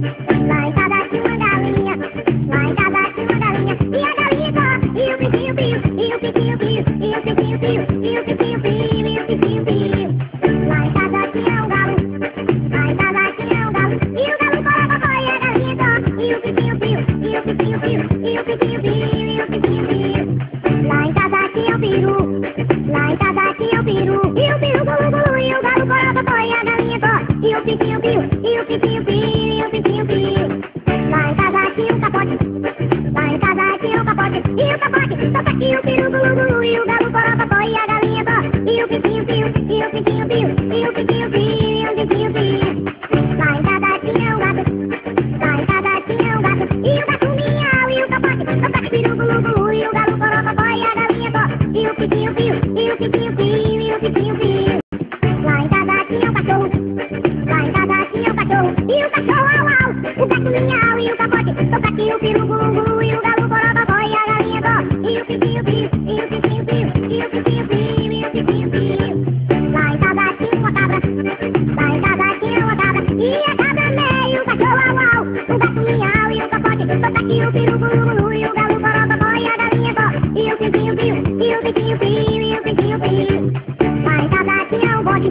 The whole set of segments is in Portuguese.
Lá em casa tinha uma galinha, lá em casa tinha uma galinha. E a galinha só, e o pitinho pio, e o pitinho pio, e o pitinho pio, e o pitinho pio, e o pitinho pio. Lá em casa tinha um galo, lá em casa tinha um galo. E o galo corococó e a galinha só, e o pitinho pio, e o pitinho pio, e o pitinho pio, e o pitinho pio. Lá em casa tinha um peru, lá em casa tinha um peru. E o peru gulu gulu, e o galo corococó e a galinha só, e o pitinho pio, e o pitinho pio, e o pitinho pio. Lá em casa tinha um capote, lá em casa tinha um capote. E o capote, toca e o peru gulu gulu, e o galo corococó e a galinha só, e o pitinho pio, e o pitinho pio, e o pitinho pio, e o pitinho pio. Lá em casa tinha um gato, lá em casa tinha um gato. E o gato miau, e o capote, toca peru gulu gulu, e o galo corococó e a galinha só, e o pitinho pio, e o pitinho pio, e o pitinho pio. Lá em casa tinha um cachorro, lá em casa tinha um cachorro. E o cachorro au au, o gato miau, e o capote, toca aqui o peru gulu gulu, e o galo corococó e a galinha só, e o pitinho pio, e o pitinho pio, e o pitinho pio, e o pitinho pio. Lá em casa tinha uma cabra, lá em casa tinha uma cabra. E a cabra meio, o cachorro au au, o gato miau, e o capote, toca aqui o peru gulu gulu, e o galo corococó e a galinha só, e o pitinho pio, e o pitinho pio, e o pitinho pio. Lá em casa tinha um bode,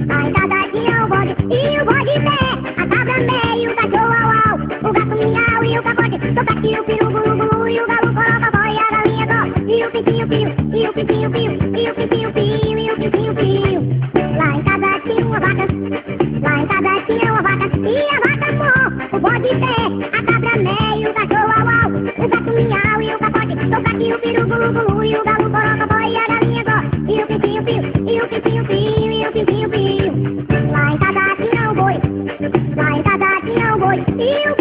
lá em casa tinha um bode. E o bode pé, a cabra meio, o cachorro au au, o gato miau, e o capote, toca aqui o peru gulu gulu, e o galo corococó e a galinha só, e o pitinho pio, e o pitinho pio, e o pitinho pio, e o pitinho pio. Lá em casa tinha uma vaca, lá em casa tinha uma vaca. E a vaca mó, o bode pé, a cabra meio, o cachorro au au, o gato miau, e o capote, toca aqui o peru gulu gulu, e o galo corococó e a galinha só, e o pitinho pio, e o pitinho pio, e o pitinho pio. Lá em casa tinha um boi, lá em casa tinha um boi. E o